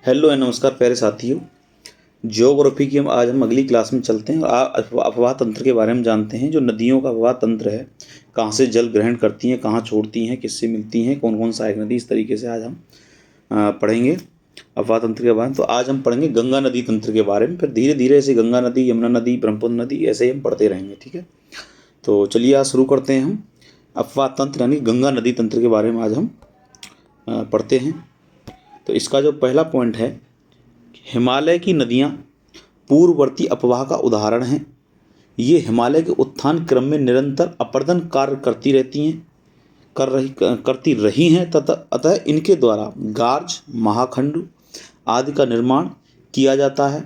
Hello and नमस्कार प्यारे साथियों। ज्योग्राफी की आज हम अगली क्लास में चलते हैं और अफवाह तंत्र के बारे में जानते हैं। जो नदियों का अफवाह तंत्र है, कहाँ से जल ग्रहण करती हैं, कहाँ छोड़ती हैं, किससे मिलती हैं, कौन कौन सहायक नदी, इस तरीके से आज हम पढ़ेंगे अफवाह तंत्र के बारे में। तो आज हम पढ़ेंगे गंगा नदी तंत्र के बारे में, फिर धीरे धीरे ऐसे गंगा नदी, यमुना नदी, ब्रह्मपुत्र नदी, ऐसे ही हम पढ़ते रहेंगे। ठीक है, तो चलिए आज शुरू करते हैं हम अफवाह तंत्र यानी गंगा नदी तंत्र के बारे में आज हम पढ़ते हैं। तो इसका जो पहला पॉइंट है, हिमालय की नदियाँ पूर्ववर्ती अफवाह का उदाहरण हैं। ये हिमालय के उत्थान क्रम में निरंतर अपर्दन कार्य करती रही हैं तथा अतः इनके द्वारा गार्ज, महाखंड आदि का निर्माण किया जाता है।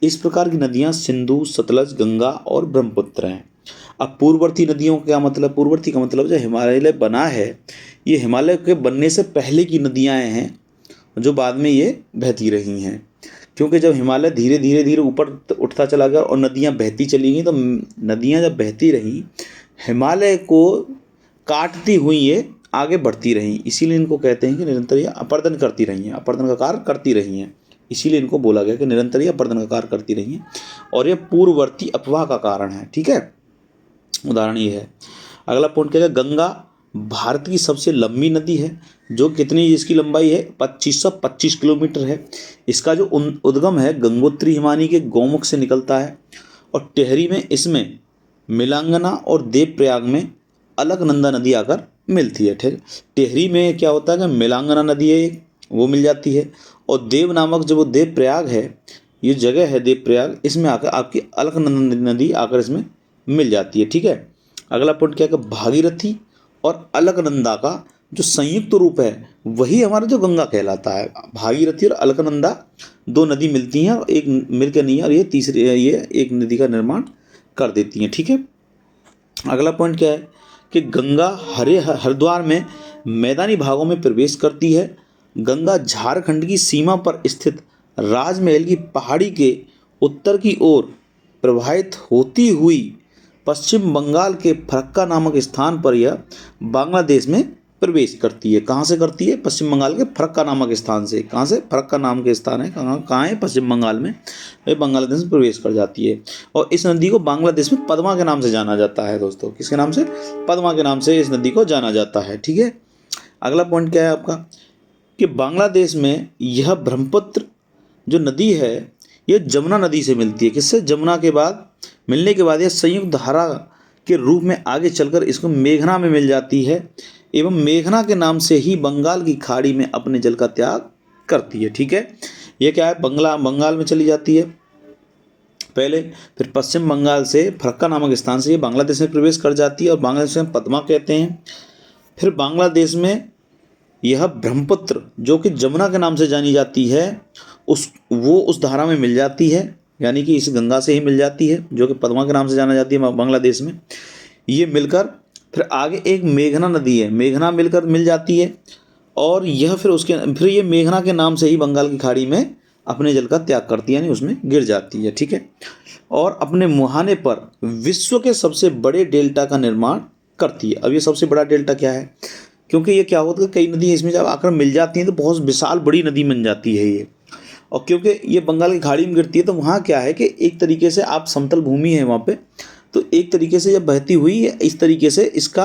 इस प्रकार की नदियाँ सिंधु, सतलज, गंगा और ब्रह्मपुत्र हैं। अब पूर्ववर्ती नदियों का क्या मतलब? पूर्ववर्ती का मतलब जो हिमालय बना है, ये हिमालय के बनने से पहले की नदियाँ हैं जो बाद में ये बहती रही हैं। क्योंकि जब हिमालय धीरे धीरे धीरे ऊपर उठता चला गया और नदियाँ बहती चली गई, तो नदियाँ जब बहती रहीं हिमालय को काटती हुई ये आगे बढ़ती रहीं। इसीलिए इनको कहते हैं कि निरंतर ये अपर्दन करती रही हैं, अपर्दन का कार्य करती रही हैं। इसीलिए इनको बोला गया कि निरंतर ये अपर्दन का कार्य करती रही हैं और ये पूर्ववर्ती अफवाह का कारण है। ठीक है, उदाहरण ये है। अगला पॉइंट क्या है? गंगा भारत की सबसे लंबी नदी है, जो कितनी इसकी लंबाई है? 2525 किलोमीटर है। इसका जो उद्गम है गंगोत्री हिमानी के गौमुख से निकलता है और टेहरी में इसमें मिलांगना और देवप्रयाग में अलकनंदा नदी आकर मिलती है। ठीक, टेहरी में क्या होता है कि मिलांगना नदी है वो मिल जाती है, और देव नामक जो वो देवप्रयाग है, ये जगह है देवप्रयाग, इसमें आकर आपकी अलकनंदा नदी आकर इसमें मिल जाती है। ठीक है, अगला पॉइंट क्या है? भागीरथी और अलकनंदा का जो संयुक्त रूप है वही हमारा जो गंगा कहलाता है। भागीरथी और अलकनंदा दो नदी मिलती हैं और एक मिलकर नहीं है, और ये तीसरी ये एक नदी का निर्माण कर देती हैं। ठीक है, अगला पॉइंट क्या है कि गंगा हरिद्वार में मैदानी भागों में प्रवेश करती है। गंगा झारखंड की सीमा पर स्थित राजमहल की पहाड़ी के उत्तर की ओर प्रवाहित होती हुई पश्चिम बंगाल के फरक्का नामक स्थान पर यह बांग्लादेश में प्रवेश करती है। कहाँ से करती है? पश्चिम बंगाल के फरक्का नामक स्थान से। कहाँ से? फरक्का नाम के स्थान है, कहाँ है? पश्चिम बंगाल में। वह बांग्लादेश में प्रवेश कर जाती है और इस नदी को बांग्लादेश में पद्मा के नाम से जाना जाता है। दोस्तों, किसके नाम से? पद्मा के नाम से इस नदी को जाना जाता है। ठीक है, अगला पॉइंट क्या है आपका कि बांग्लादेश में यह ब्रह्मपुत्र जो नदी है यह जमुना नदी से मिलती है। किससे? जमुना के बाद मिलने के बाद यह संयुक्त धारा के रूप में आगे चलकर इसको मेघना में मिल जाती है एवं मेघना के नाम से ही बंगाल की खाड़ी में अपने जल का त्याग करती है। ठीक है, यह क्या है? बंगाल में चली जाती है पहले, फिर पश्चिम बंगाल से फरक्का नामक स्थान से ये बांग्लादेश में प्रवेश कर जाती है और बांग्लादेश में पद्मा कहते हैं। फिर बांग्लादेश में यह ब्रह्मपुत्र जो कि जमुना के नाम से जानी जाती है उस धारा में मिल जाती है, यानी कि इस गंगा से ही मिल जाती है जो कि पद्मा के नाम से जाना जाती है बांग्लादेश में। ये मिलकर फिर आगे एक मेघना नदी है, मेघना मिलकर मिल जाती है और यह फिर ये मेघना के नाम से ही बंगाल की खाड़ी में अपने जल का त्याग करती है, यानी उसमें गिर जाती है। ठीक है, और अपने मुहाने पर विश्व के सबसे बड़े डेल्टा का निर्माण करती है। अब ये सबसे बड़ा डेल्टा क्या है? क्योंकि ये क्या होता है, कई नदियाँ इसमें जब आकर मिल जाती हैं तो बहुत विशाल बड़ी नदी बन जाती है ये, और क्योंकि ये बंगाल की खाड़ी में गिरती है तो वहाँ क्या है कि एक तरीके से आप समतल भूमि है वहाँ पे, तो एक तरीके से जब बहती हुई इस तरीके से इसका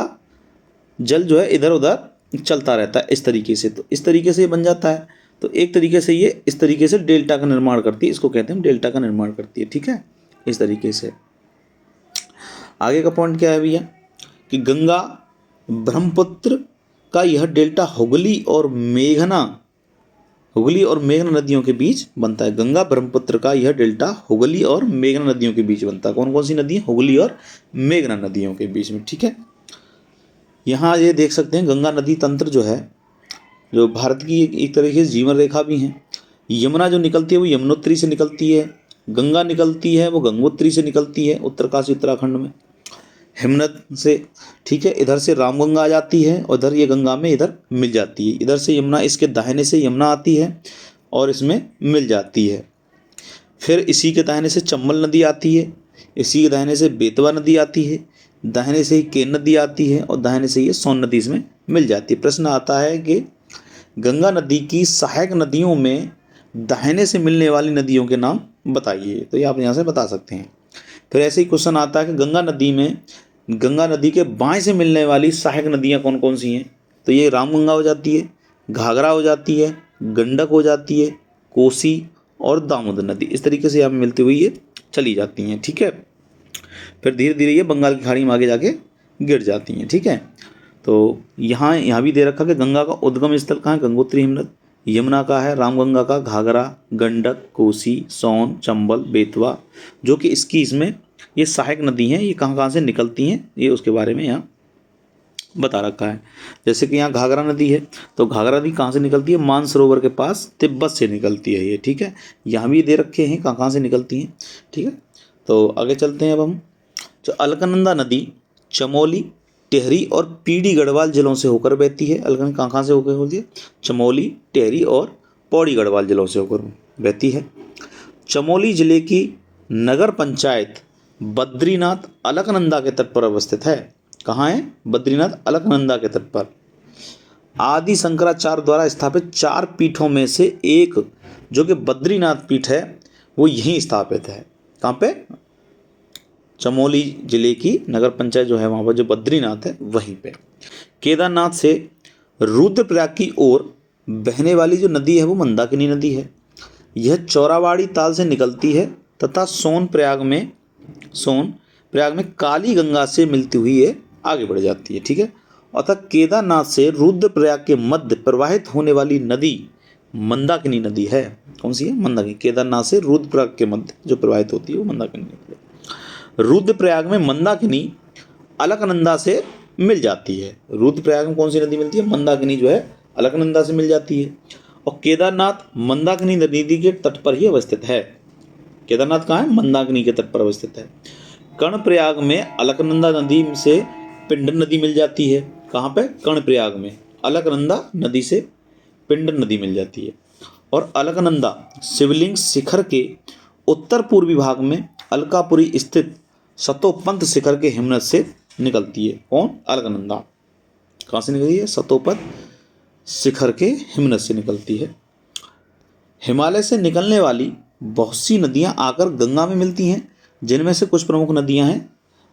जल जो है इधर उधर चलता रहता है इस तरीके से, तो इस तरीके से ये बन जाता है। तो एक तरीके से ये इस तरीके से डेल्टा का निर्माण करती है, इसको कहते हैं डेल्टा का निर्माण करती है। ठीक है, इस तरीके से। आगे का पॉइंट क्या है भैया कि गंगा ब्रह्मपुत्र का यह डेल्टा हुगली और मेघना नदियों के बीच बनता है। गंगा ब्रह्मपुत्र का यह डेल्टा हुगली और मेघना नदियों के बीच बनता है। कौन कौन सी नदी है? हुगली और मेघना नदियों के बीच में। ठीक है, यहाँ ये देख सकते हैं गंगा नदी तंत्र जो है, जो भारत की एक तरीके से जीवन रेखा भी है। यमुना जो निकलती है वो यमुनोत्री से निकलती है, गंगा निकलती है वो गंगोत्री से निकलती है उत्तरकाशी उत्तराखंड में हिमनद से। ठीक है, इधर से रामगंगा आ जाती है और इधर ये गंगा में इधर मिल जाती है। इधर से यमुना, इसके दाहिने से यमुना आती है और इसमें मिल जाती है। फिर इसी के दाहिने से चंबल नदी आती है, इसी के दाहिने से बेतवा नदी आती है, दाहिने से ही केन नदी आती है और दाहिने से ये सोन नदी इसमें मिल जाती है। प्रश्न आता है कि गंगा नदी की सहायक नदियों में दाहिने से मिलने वाली नदियों के नाम बताइए। तो ये आप यहाँ से बता सकते हैं। फिर ऐसे ही क्वेश्चन आता है कि गंगा नदी के बाएं से मिलने वाली सहायक नदियाँ कौन कौन सी हैं। तो ये रामगंगा हो जाती है, घाघरा हो जाती है, गंडक हो जाती है, कोसी और दामोदर नदी। इस तरीके से यहाँ मिलती हुई ये चली जाती हैं। ठीक है, फिर धीरे धीरे ये बंगाल की खाड़ी में आगे जाके गिर जाती हैं। ठीक है, तो यहाँ भी दे रखा कि गंगा का उद्गम स्थल कहाँ है, गंगोत्री हिमनद। यमुना का है रामगंगा का घाघरा, गंडक, कोसी, सोन, चंबल, बेतवा, जो कि इसमें ये सहायक नदी हैं। ये कहाँ कहाँ से निकलती हैं ये उसके बारे में यहाँ बता रखा है। जैसे कि यहाँ घाघरा नदी है, तो घाघरा नदी कहाँ से निकलती है, मानसरोवर के पास तिब्बत से निकलती है ये। ठीक है, यहाँ भी दे रखे हैं कहाँ कहाँ से निकलती हैं। ठीक है, तो आगे चलते हैं अब हम। जो अलकनंदा नदी चमोली, टिहरी और पीढ़ी गढ़वाल जिलों से होकर बहती है। अलकनंदा कहाँ कहाँ से होकर होती है, चमोली, टिहरी और पौड़ी गढ़वाल जिलों से होकर बहती है। चमोली जिले की नगर पंचायत बद्रीनाथ अलकनंदा के तट पर अवस्थित है। कहाँ है, बद्रीनाथ अलकनंदा के तट पर। आदि शंकराचार्य द्वारा स्थापित 4 पीठों में से एक जो कि बद्रीनाथ पीठ है वो यहीं स्थापित है। कहाँ पे, चमोली जिले की नगर पंचायत जो है वहाँ पर जो बद्रीनाथ है वहीं पे। केदारनाथ से रुद्रप्रयाग की ओर बहने वाली जो नदी है वो मंदाकिनी नदी है। यह चौरावाड़ी ताल से निकलती है तथा सोनप्रयाग में काली गंगा से मिलती हुई ये आगे बढ़ जाती है। ठीक है, अतः केदारनाथ से रुद्रप्रयाग के मध्य प्रवाहित होने वाली नदी मंदाकिनी नदी है। कौन सी है, मंदाकिनी। केदारनाथ से रुद्रप्रयाग के मध्य जो प्रवाहित होती है वो मंदाकिनी नदी है। रुद्रप्रयाग में मंदाकिनी अलकनंदा से मिल जाती है। रुद्रप्रयाग में कौन सी नदी मिलती है, मंदाकिनी जो है अलकनंदा से मिल जाती है। और केदारनाथ मंदाकिनी नदी के तट पर ही अवस्थित है। केदारनाथ कहाँ है, मंदाकिनी के तट पर अवस्थित है। कर्णप्रयाग में अलकनंदा नदी से पिंडर नदी मिल जाती है। कहाँ पे, कर्णप्रयाग में अलकनंदा नदी से पिंडर नदी मिल जाती है। और अलकनंदा शिवलिंग शिखर के उत्तर पूर्वी भाग में अलकापुरी स्थित सतोपंत शिखर के हिमनद से निकलती है। कौन, अलकनंदा। कहाँ से निकलती है, सतोपंत शिखर के हिमनद से निकलती है। हिमालय से निकलने वाली बहुत सी नदियां आकर गंगा में मिलती हैं, जिनमें से कुछ प्रमुख नदियां हैं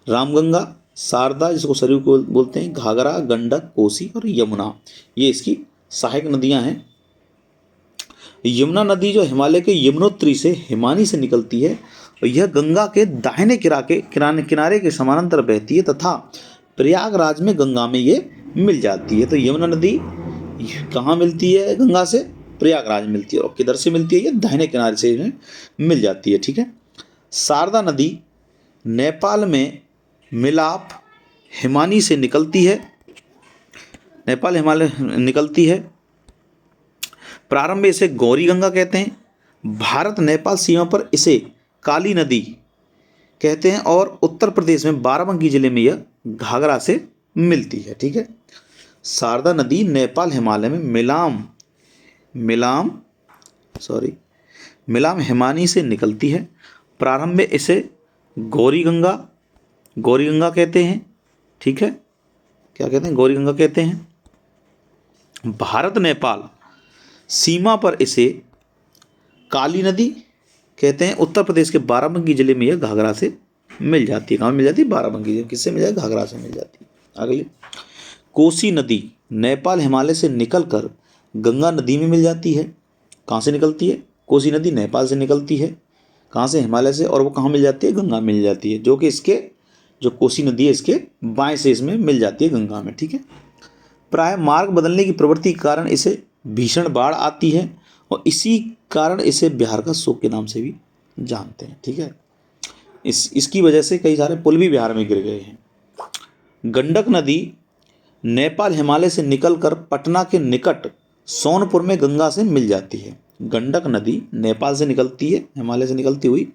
रामगंगा, शारदा जिसको सरयू को बोलते हैं, घाघरा, गंडक, कोसी और यमुना। ये इसकी सहायक नदियां हैं। यमुना नदी जो हिमालय के यमुनोत्री से हिमानी से निकलती है और यह गंगा के दाहिने किनारे के समानांतर बहती है तथा प्रयागराज में गंगा में ये मिल जाती है। तो यमुना नदी कहाँ मिलती है, गंगा से प्रयागराज मिलती है। और किधर से मिलती है, ये दाहिने किनारे से मिल जाती है। ठीक है, शारदा नदी नेपाल में मिलाप हिमानी से निकलती है। नेपाल हिमालय निकलती है। प्रारंभ में इसे गौरी गंगा कहते हैं। भारत नेपाल सीमा पर इसे काली नदी कहते हैं और उत्तर प्रदेश में बाराबंकी जिले में यह घाघरा से मिलती है। ठीक है, शारदा नदी नेपाल हिमालय में मिलाम हिमानी से निकलती है। प्रारंभ में इसे गौरी गंगा कहते हैं। ठीक है, क्या कहते हैं, गौरी गंगा कहते हैं। भारत नेपाल सीमा पर इसे काली नदी कहते हैं। उत्तर प्रदेश के बाराबंकी जिले में यह घाघरा से मिल जाती है। कहाँ मिल जाती है, बाराबंकी। किससे मिल जाती है, घाघरा से मिल जाती है। अगली, कोसी नदी नेपाल हिमालय से निकलकर गंगा नदी में मिल जाती है। कहाँ से निकलती है, कोसी नदी नेपाल से निकलती है। कहाँ से, हिमालय से। और वो कहाँ मिल जाती है, गंगा मिल जाती है, जो कि इसके जो कोसी नदी है इसके बाएं से इसमें मिल जाती है, गंगा में। ठीक है, प्राय मार्ग बदलने की प्रवृत्ति के कारण इसे भीषण बाढ़ आती है और इसी कारण इसे बिहार का शोक के नाम से भी जानते हैं। ठीक है, इसकी वजह से कई सारे पुल भी बिहार में गिर गए हैं। गंडक नदी नेपाल हिमालय से निकलकर पटना के निकट सोनपुर में गंगा से मिल जाती है। गंडक नदी नेपाल से निकलती है, हिमालय से निकलती हुई,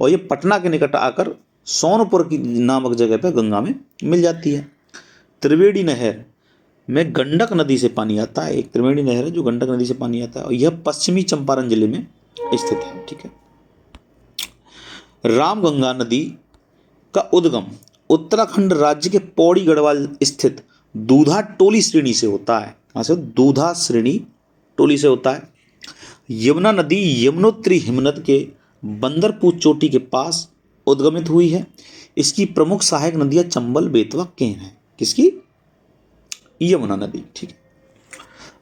और ये पटना के निकट आकर सोनपुर की नामक जगह पर गंगा में मिल जाती है। त्रिवेणी नहर में गंडक नदी से पानी आता है। एक त्रिवेणी नहर है जो गंडक नदी से पानी आता है और यह पश्चिमी चंपारण जिले में स्थित है। ठीक है, रामगंगा नदी का उद्गम उत्तराखंड राज्य के पौड़ी गढ़वाल स्थित दूधा टोली श्रेणी से होता है। कहाँ से, दूधा श्रेणी टोली से होता है। यमुना नदी यमुनोत्री हिमनद के बंदरपुर चोटी के पास उद्गमित हुई है। इसकी प्रमुख सहायक नदियां चंबल, बेतवा, केन है। किसकी? यमुना नदी। ठीक है।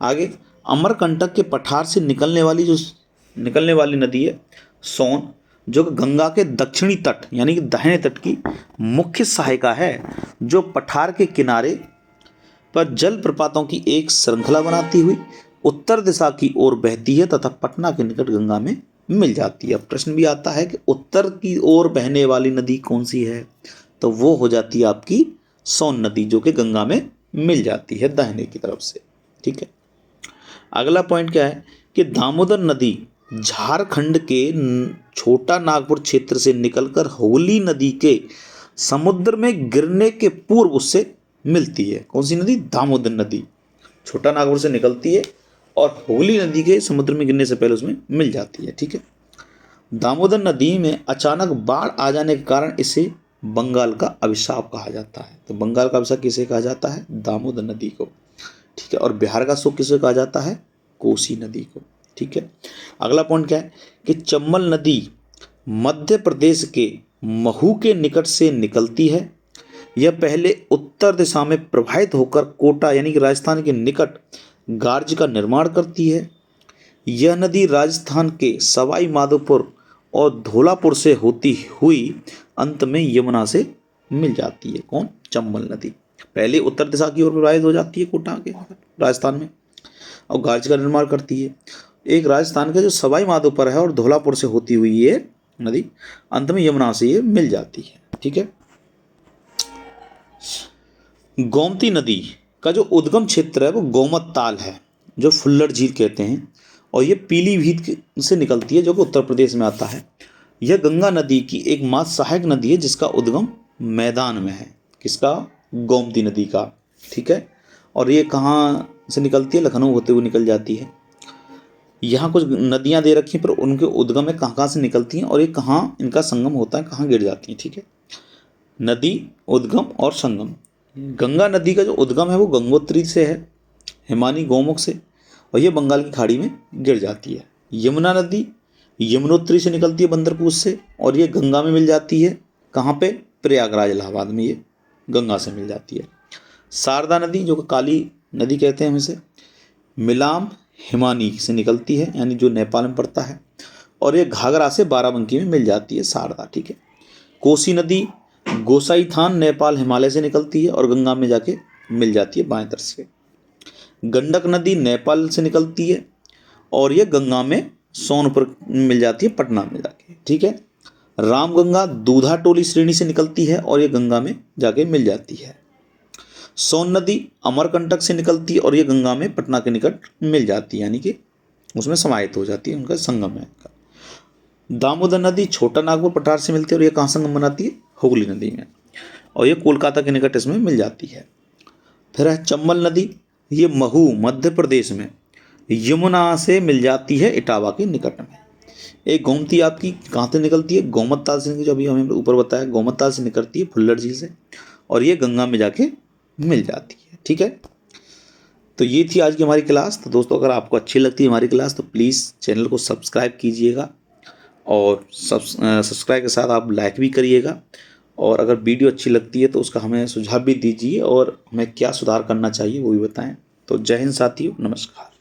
आगे, अमरकंटक के पठार से निकलने वाली नदी है सोन, जो गंगा के दक्षिणी तट यानी कि दाहिने तट की मुख्य सहायिका है, जो पठार के किनारे पर जल प्रपातों की एक श्रृंखला बनाती हुई उत्तर दिशा की ओर बहती है तथा पटना के निकट गंगा में मिल जाती है। प्रश्न भी आता है कि उत्तर की ओर बहने वाली नदी कौन सी है, तो वो हो जाती है आपकी सोन नदी, जो कि गंगा में मिल जाती है दाहिने की तरफ से। ठीक है। अगला पॉइंट क्या है कि दामोदर नदी झारखंड के छोटा नागपुर क्षेत्र से निकलकर हुगली नदी के समुद्र में गिरने के पूर्व उससे मिलती है। कौन सी नदी? दामोदर नदी छोटा नागपुर से निकलती है और हुगली नदी के समुद्र में गिरने से पहले उसमें मिल जाती है। ठीक है। दामोदर नदी में अचानक बाढ़ आ जाने के कारण इसे बंगाल का अभिशाप कहा जाता है। तो बंगाल का अभिशाप किसे कहा जाता है? दामोदर नदी को। ठीक है। और बिहार का शोक किसे कहा जाता है? कोसी नदी को। ठीक है। अगला पॉइंट क्या है कि चंबल नदी मध्य प्रदेश के महू के निकट से निकलती है। यह पहले उत्तर दिशा में प्रवाहित होकर कोटा यानी कि राजस्थान के निकट गार्ज का निर्माण करती है। यह नदी राजस्थान के सवाई माधोपुर और धौलापुर से होती हुई अंत में यमुना से मिल जाती है। कौन? चंबल नदी पहले उत्तर दिशा की ओर प्रवाहित हो जाती है कोटा के राजस्थान में और गार्ज का निर्माण करती है। एक राजस्थान के जो सवाई माधोपुर है और धौलापुर से होती हुई ये नदी अंत में यमुना से ये मिल जाती है। ठीक है। गोमती नदी का जो उद्गम क्षेत्र है वो गोमत ताल है, जो फुल्लर झील कहते हैं, और ये पीलीभीत से निकलती है, जो कि उत्तर प्रदेश में आता है। यह गंगा नदी की एकमात्र सहायक नदी है जिसका उद्गम मैदान में है। किसका? गोमती नदी का। ठीक है। और ये कहाँ से निकलती है? लखनऊ होते हुए निकल जाती है। यहाँ कुछ नदियाँ दे रखी हैं पर उनके उद्गम में कहाँ से निकलती हैं और ये कहाँ इनका संगम होता है, कहाँ गिर जाती हैं। ठीक है। नदी, उद्गम और संगम। गंगा नदी का जो उद्गम है वो गंगोत्री से है, हिमानी गौमुख से, और ये बंगाल की खाड़ी में गिर जाती है। यमुना नदी यमुनोत्री से निकलती है बंदरपुर से और ये गंगा में मिल जाती है। कहाँ पे? प्रयागराज, इलाहाबाद में ये गंगा से मिल जाती है। शारदा नदी, जो कि काली नदी कहते हैं हम इसे, मिलाम हिमानी से निकलती है, यानी जो नेपाल में पड़ता है, और ये घाघरा से बाराबंकी में मिल जाती है शारदा। ठीक है। कोसी नदी गोसाईथान, नेपाल, हिमालय से निकलती है और गंगा में जाके मिल जाती है बाएं तरफ से। गंडक नदी नेपाल से निकलती है और ये गंगा में सोनपुर मिल जाती है, पटना में जाके। ठीक है। रामगंगा दूधा टोली श्रेणी से निकलती है और ये गंगा में जाके मिल जाती है। सोन नदी अमरकंटक से निकलती है और ये गंगा में पटना के निकट मिल जाती है, यानी कि उसमें समाहित हो जाती है, उनका संगम है। दामोदर नदी छोटा नागपुर पठार से मिलती है और ये कहाँ संगम बनाती है? हुगली नदी में, और ये कोलकाता के निकट इसमें मिल जाती है। फिर है चंबल नदी, ये महू मध्य प्रदेश में यमुना से मिल जाती है इटावा के निकट में। एक गोमती आपकी कहाँ से निकलती है? गोमत ताल से, जो अभी हमें ऊपर बताया, गोमत ताल से निकलती है फुल्लर झील से और ये गंगा में जाके मिल जाती है। ठीक है। तो ये थी आज की हमारी क्लास। तो दोस्तों, अगर आपको अच्छी लगती है हमारी क्लास तो प्लीज़ चैनल को सब्सक्राइब कीजिएगा और सब्सक्राइब के साथ आप लाइक भी करिएगा, और अगर वीडियो अच्छी लगती है तो उसका हमें सुझाव भी दीजिए और हमें क्या सुधार करना चाहिए वो भी बताएं। तो जय हिंद साथियों, नमस्कार।